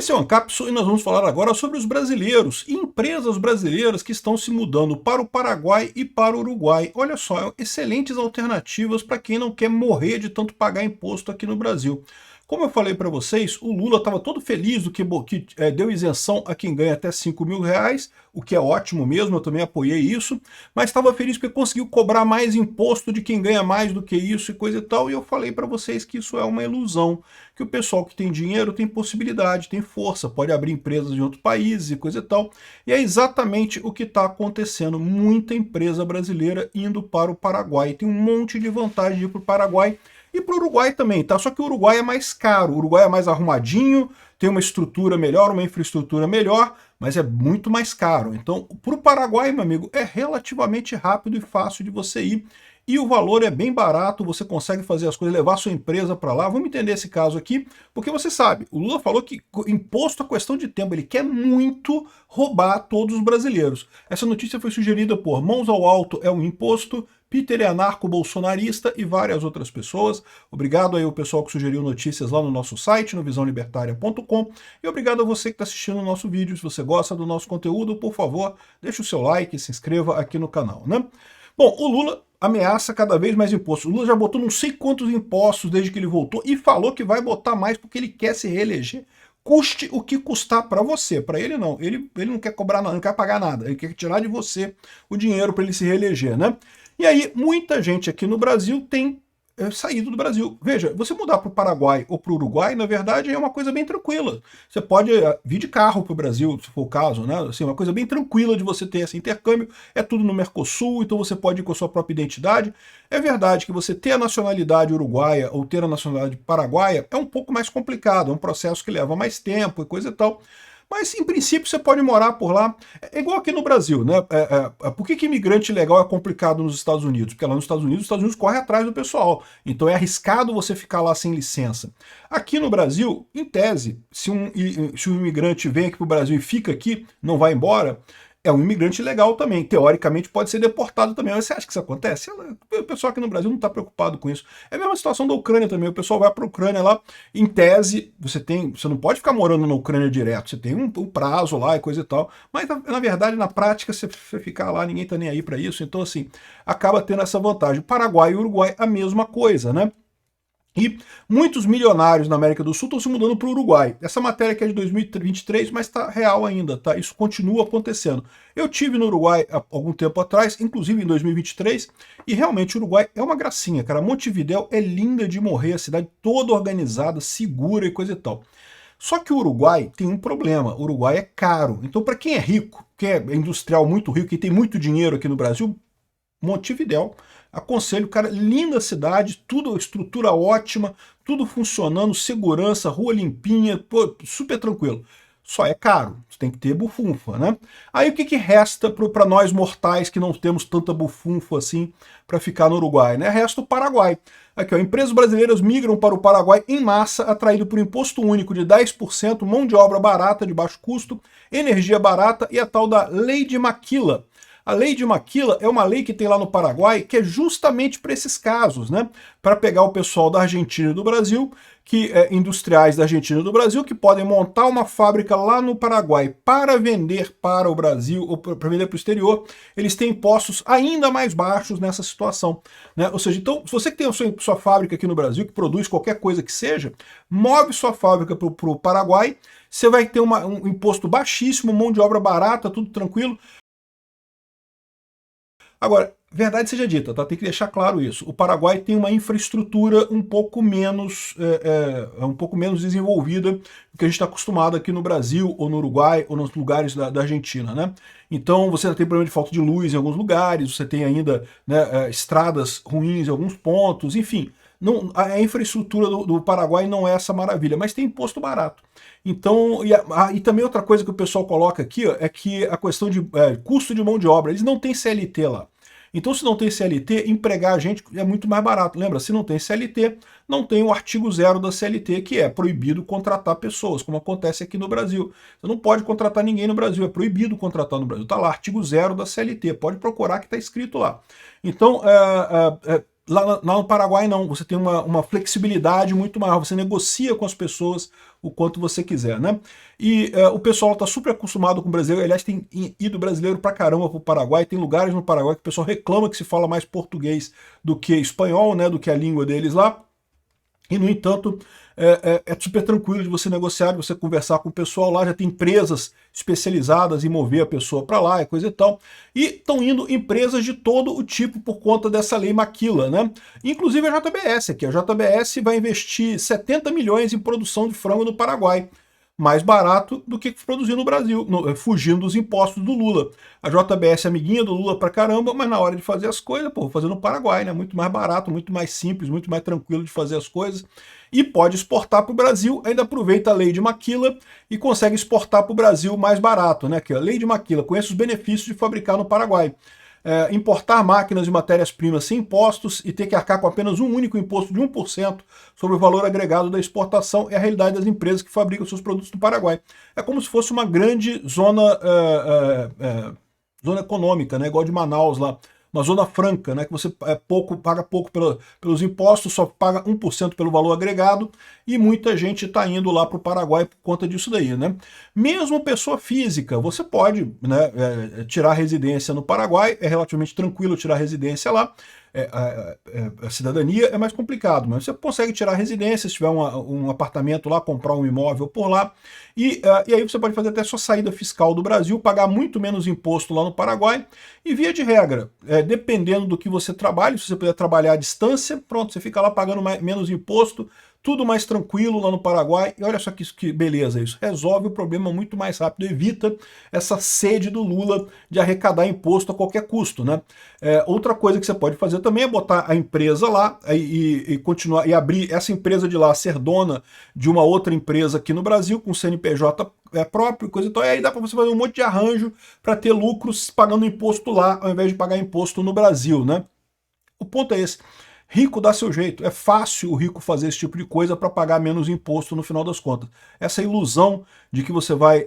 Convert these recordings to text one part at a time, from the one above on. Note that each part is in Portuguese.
Esse é o Ancapsu e nós vamos falar agora sobre os brasileiros e empresas brasileiras que estão se mudando para o Paraguai e para o Uruguai. Olha só, excelentes alternativas para quem não quer morrer de tanto pagar imposto aqui no Brasil. Como eu falei para vocês, o Lula estava todo feliz do que deu isenção a quem ganha até R$ 5.000, o que é ótimo mesmo, eu também apoiei isso, mas estava feliz porque conseguiu cobrar mais imposto de quem ganha mais do que isso e coisa e tal, e eu falei para vocês que isso é uma ilusão, que o pessoal que tem dinheiro tem possibilidade, tem força, pode abrir empresas em outros países e coisa e tal, e é exatamente o que está acontecendo, muita empresa brasileira indo para o Paraguai, tem um monte de vantagem de ir para o Paraguai, e para o Uruguai também, tá? Só que o Uruguai é mais caro, o Uruguai é mais arrumadinho, tem uma estrutura melhor, uma infraestrutura melhor, mas é muito mais caro. Então, para o Paraguai, meu amigo, é relativamente rápido e fácil de você ir. E o valor é bem barato, você consegue fazer as coisas, levar sua empresa para lá. Vamos entender esse caso aqui, porque você sabe, o Lula falou que imposto é questão de tempo, ele quer muito roubar todos os brasileiros. Essa notícia foi sugerida por Mãos ao Alto é um Imposto, Peter é anarco-bolsonarista e várias outras pessoas. Obrigado aí ao pessoal que sugeriu notícias lá no nosso site, no visãolibertaria.com. E obrigado a você que está assistindo o nosso vídeo. Se você gosta do nosso conteúdo, por favor, deixe o seu like e se inscreva aqui no canal, né? Bom, o Lula ameaça cada vez mais impostos. O Lula já botou não sei quantos impostos desde que ele voltou e falou que vai botar mais porque ele quer se reeleger. Custe o que custar para você. Para ele não. Ele não quer cobrar nada, não quer pagar nada. Ele quer tirar de você o dinheiro para ele se reeleger, né? E aí, muita gente aqui no Brasil tem saído do Brasil. Veja, você mudar para o Paraguai ou para o Uruguai, na verdade, é uma coisa bem tranquila. Você pode vir de carro para o Brasil, se for o caso, né? Assim, uma coisa bem tranquila de você ter esse intercâmbio. É tudo no Mercosul, então você pode ir com a sua própria identidade. É verdade que você ter a nacionalidade uruguaia ou ter a nacionalidade paraguaia é um pouco mais complicado, é um processo que leva mais tempo e coisa e tal. Mas, em princípio, você pode morar por lá. É igual aqui no Brasil, né? Por que imigrante legal é complicado nos Estados Unidos? Porque lá nos Estados Unidos corre atrás do pessoal. Então é arriscado você ficar lá sem licença. Aqui no Brasil, em tese, se um imigrante vem aqui para o Brasil e fica aqui, não vai embora, é um imigrante legal também. Teoricamente pode ser deportado também. Mas você acha que isso acontece? O pessoal aqui no Brasil não está preocupado com isso. É a mesma situação da Ucrânia também. O pessoal vai para a Ucrânia lá, em tese, você não pode ficar morando na Ucrânia direto. Você tem um prazo lá e coisa e tal. Mas, na verdade, na prática, você ficar lá, ninguém está nem aí para isso. Então, assim, acaba tendo essa vantagem. O Paraguai e o Uruguai, a mesma coisa, né? E muitos milionários na América do Sul estão se mudando para o Uruguai. Essa matéria aqui é de 2023, mas está real ainda, tá? Isso continua acontecendo. Eu tive no Uruguai há algum tempo atrás, inclusive em 2023, e realmente o Uruguai é uma gracinha, cara. Montevidéu é linda de morrer, a cidade toda organizada, segura e coisa e tal. Só que o Uruguai tem um problema, o Uruguai é caro. Então, para quem é rico, quem é industrial muito rico, quem tem muito dinheiro aqui no Brasil, Montevidéu, aconselho, cara, linda cidade, tudo, estrutura ótima, tudo funcionando, segurança, rua limpinha, pô, super tranquilo. Só é caro, você tem que ter bufunfa, né? Aí o que resta para nós mortais que não temos tanta bufunfa assim para ficar no Uruguai, né? Resta o Paraguai. Aqui, ó, empresas brasileiras migram para o Paraguai em massa, atraído por imposto único de 10%, mão de obra barata de baixo custo, energia barata e a tal da Lei de Maquila. A lei de Maquila é uma lei que tem lá no Paraguai que é justamente para esses casos, né? Para pegar o pessoal da Argentina e do Brasil, industriais da Argentina e do Brasil, que podem montar uma fábrica lá no Paraguai para vender para o Brasil ou para vender para o exterior, eles têm impostos ainda mais baixos nessa situação, né? Ou seja, então, se você que tem a sua fábrica aqui no Brasil, que produz qualquer coisa que seja, move sua fábrica para o Paraguai, você vai ter um imposto baixíssimo, mão de obra barata, tudo tranquilo. Agora, verdade seja dita, tá? Tem que deixar claro isso. O Paraguai tem uma infraestrutura um pouco menos desenvolvida do que a gente está acostumado aqui no Brasil, ou no Uruguai, ou nos lugares da Argentina, né? Então você tem problema de falta de luz em alguns lugares, você tem ainda, né, estradas ruins em alguns pontos, enfim. Não, a infraestrutura do Paraguai não é essa maravilha, mas tem imposto barato. Então, e também outra coisa que o pessoal coloca aqui, ó, é que a questão de custo de mão de obra, eles não têm CLT lá. Então, se não tem CLT, empregar a gente é muito mais barato. Lembra, se não tem CLT, não tem o artigo 0 da CLT, que é proibido contratar pessoas, como acontece aqui no Brasil. Você não pode contratar ninguém no Brasil, é proibido contratar no Brasil. Está lá, artigo 0 da CLT, pode procurar que está escrito lá. Então, Lá no Paraguai não, você tem uma flexibilidade muito maior, você negocia com as pessoas o quanto você quiser, né? E o pessoal está super acostumado com o brasileiro, aliás, tem ido brasileiro pra caramba pro Paraguai, tem lugares no Paraguai que o pessoal reclama que se fala mais português do que espanhol, né, do que a língua deles lá. E, no entanto, é super tranquilo de você negociar, de você conversar com o pessoal lá, já tem empresas especializadas em mover a pessoa para lá e coisa e tal. E estão indo empresas de todo o tipo por conta dessa lei Maquila, né? Inclusive a JBS aqui. A JBS vai investir 70 milhões em produção de frango no Paraguai. Mais barato do que produzir no Brasil, fugindo dos impostos do Lula. A JBS é amiguinha do Lula pra caramba, mas na hora de fazer as coisas, pô, vou fazer no Paraguai, né? Muito mais barato, muito mais simples, muito mais tranquilo de fazer as coisas. E pode exportar para o Brasil, ainda aproveita a lei de Maquila e consegue exportar para o Brasil mais barato, né? Que é a lei de Maquila, conhece os benefícios de fabricar no Paraguai. Importar máquinas e matérias-primas sem impostos e ter que arcar com apenas um único imposto de 1% sobre o valor agregado da exportação é a realidade das empresas que fabricam seus produtos no Paraguai. É como se fosse uma grande zona econômica, né, igual de Manaus lá. Uma zona franca, né, que você paga pouco pelos impostos, só paga 1% pelo valor agregado, e muita gente está indo lá para o Paraguai por conta disso daí, né? Mesmo pessoa física, você pode, né, tirar residência no Paraguai, é relativamente tranquilo tirar residência lá. A cidadania é mais complicado, mas você consegue tirar residência, se tiver um apartamento lá, comprar um imóvel por lá, e aí você pode fazer até sua saída fiscal do Brasil, pagar muito menos imposto lá no Paraguai, e via de regra, dependendo do que você trabalha, se você puder trabalhar à distância, pronto, você fica lá pagando menos imposto, tudo mais tranquilo lá no Paraguai, e olha só que beleza isso, resolve o problema muito mais rápido, evita essa sede do Lula de arrecadar imposto a qualquer custo, né? Outra coisa que você pode fazer também é botar a empresa lá e continuar, e abrir essa empresa de lá, ser dona de uma outra empresa aqui no Brasil, com CNPJ próprio, coisa e tal, e aí dá para você fazer um monte de arranjo para ter lucros pagando imposto lá, ao invés de pagar imposto no Brasil, né? O ponto é esse. Rico dá seu jeito. É fácil o rico fazer esse tipo de coisa para pagar menos imposto no final das contas. Essa ilusão de que você vai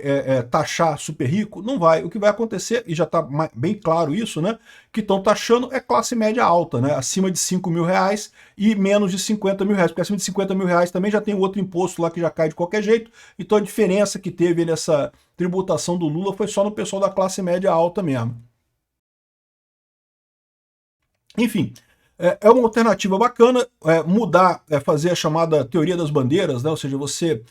taxar super rico, não vai. O que vai acontecer, e já está bem claro isso, né? Que estão taxando é classe média alta, né? Acima de 5 mil reais e menos de 50 mil reais. Porque acima de 50 mil reais também já tem outro imposto lá que já cai de qualquer jeito. Então a diferença que teve nessa tributação do Lula foi só no pessoal da classe média alta mesmo. Enfim, é uma alternativa bacana, mudar, fazer a chamada teoria das bandeiras, né? Ou seja, você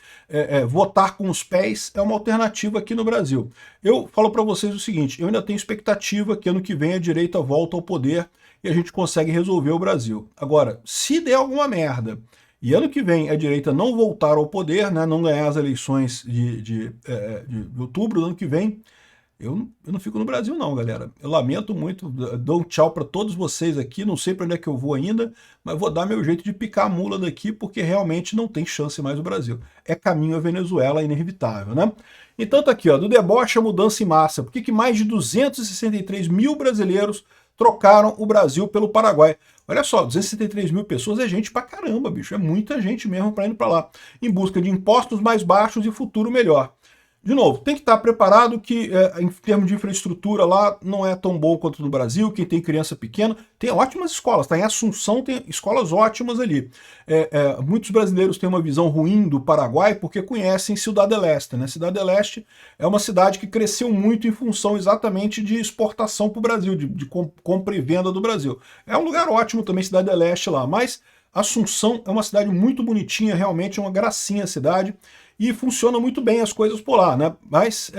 votar com os pés é uma alternativa aqui no Brasil. Eu falo para vocês o seguinte, eu ainda tenho expectativa que ano que vem a direita volta ao poder e a gente consegue resolver o Brasil. Agora, se der alguma merda e ano que vem a direita não voltar ao poder, né, não ganhar as eleições de outubro do ano que vem, eu não fico no Brasil não, galera. Eu lamento muito, dou um tchau para todos vocês aqui, não sei para onde é que eu vou ainda, mas vou dar meu jeito de picar a mula daqui, porque realmente não tem chance mais o Brasil. É caminho à Venezuela, inevitável, né? Então tá aqui, ó, do deboche à mudança em massa. Por que mais de 263 mil brasileiros trocaram o Brasil pelo Paraguai? Olha só, 263 mil pessoas é gente pra caramba, bicho. É muita gente mesmo para indo para lá. Em busca de impostos mais baixos e futuro melhor. De novo, tem que estar preparado que, em termos de infraestrutura lá, não é tão bom quanto no Brasil. Quem tem criança pequena, tem ótimas escolas, tá? Em Assunção tem escolas ótimas ali. Muitos brasileiros têm uma visão ruim do Paraguai porque conhecem Ciudad del Este, né? Ciudad del Este é uma cidade que cresceu muito em função exatamente de exportação para o Brasil, de compra e venda do Brasil. É um lugar ótimo também, Ciudad del Este lá, mas Assunção é uma cidade muito bonitinha, realmente é uma gracinha a cidade, e funciona muito bem as coisas por lá, né? Mas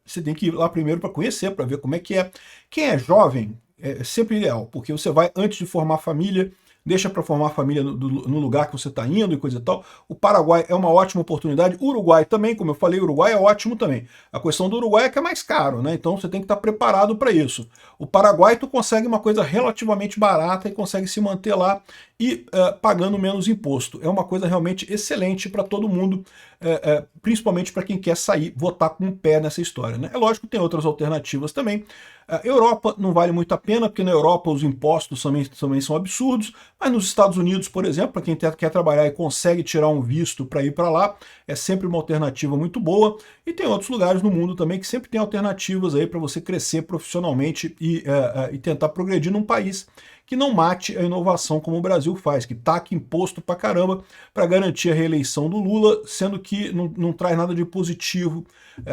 você tem que ir lá primeiro para conhecer, para ver como é que é. Quem é jovem é sempre ideal, porque você vai antes de formar família, deixa para formar família no lugar que você está indo e coisa e tal. O Paraguai é uma ótima oportunidade. O Uruguai também, como eu falei, o Uruguai é ótimo também. A questão do Uruguai é que é mais caro, né? Então você tem que estar preparado para isso. O Paraguai tu consegue uma coisa relativamente barata e consegue se manter lá e pagando menos imposto. É uma coisa realmente excelente para todo mundo, principalmente para quem quer sair, votar com o pé nessa história, né? É lógico que tem outras alternativas também. A Europa não vale muito a pena, porque na Europa os impostos também são absurdos, mas nos Estados Unidos, por exemplo, para quem quer trabalhar e consegue tirar um visto para ir para lá, é sempre uma alternativa muito boa. E tem outros lugares no mundo também que sempre tem alternativas aí para você crescer profissionalmente e tentar progredir num país que não mate a inovação como o Brasil faz, que taque imposto pra caramba para garantir a reeleição do Lula, sendo que não traz nada de positivo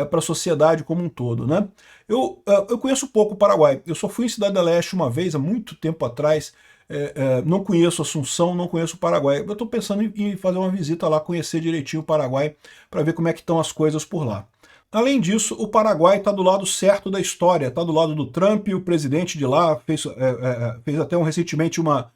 para a sociedade como um todo, né? Eu conheço pouco o Paraguai, eu só fui em Cidade do Leste uma vez, há muito tempo atrás, não conheço Assunção, não conheço o Paraguai. Eu estou pensando em fazer uma visita lá, conhecer direitinho o Paraguai, para ver como é que estão as coisas por lá. Além disso, o Paraguai está do lado certo da história, está do lado do Trump, o presidente de lá fez até recentemente uma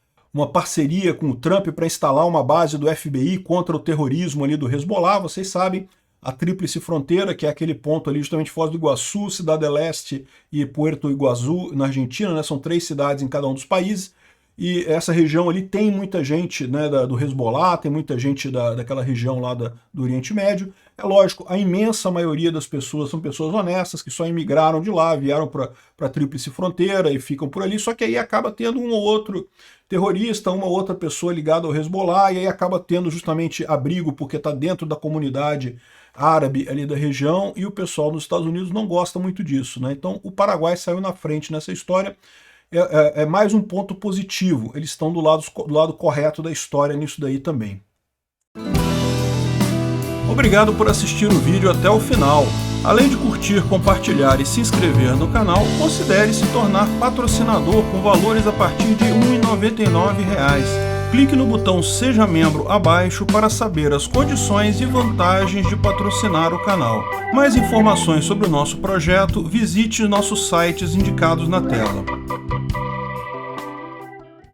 parceria com o Trump para instalar uma base do FBI contra o terrorismo ali do Hezbollah, vocês sabem, a Tríplice Fronteira, que é aquele ponto ali justamente Foz do Iguaçu, Cidade del Este e Puerto Iguazú, na Argentina, né? São 3 cidades em cada um dos países, e essa região ali tem muita gente, né, do Hezbollah, tem muita gente daquela região lá do Oriente Médio. É lógico, a imensa maioria das pessoas são pessoas honestas, que só imigraram de lá, vieram para a Tríplice Fronteira e ficam por ali, só que aí acaba tendo um ou outro terrorista, uma ou outra pessoa ligada ao Hezbollah, e aí acaba tendo justamente abrigo porque está dentro da comunidade árabe ali da região, e o pessoal nos Estados Unidos não gosta muito disso, né? Então o Paraguai saiu na frente nessa história. É mais um ponto positivo, eles estão do lado correto da história nisso daí também. Obrigado por assistir o vídeo até o final. Além de curtir, compartilhar e se inscrever no canal, considere se tornar patrocinador com valores a partir de R$ 1,99. Clique no botão Seja Membro abaixo para saber as condições e vantagens de patrocinar o canal. Mais informações sobre o nosso projeto, visite nossos sites indicados na tela.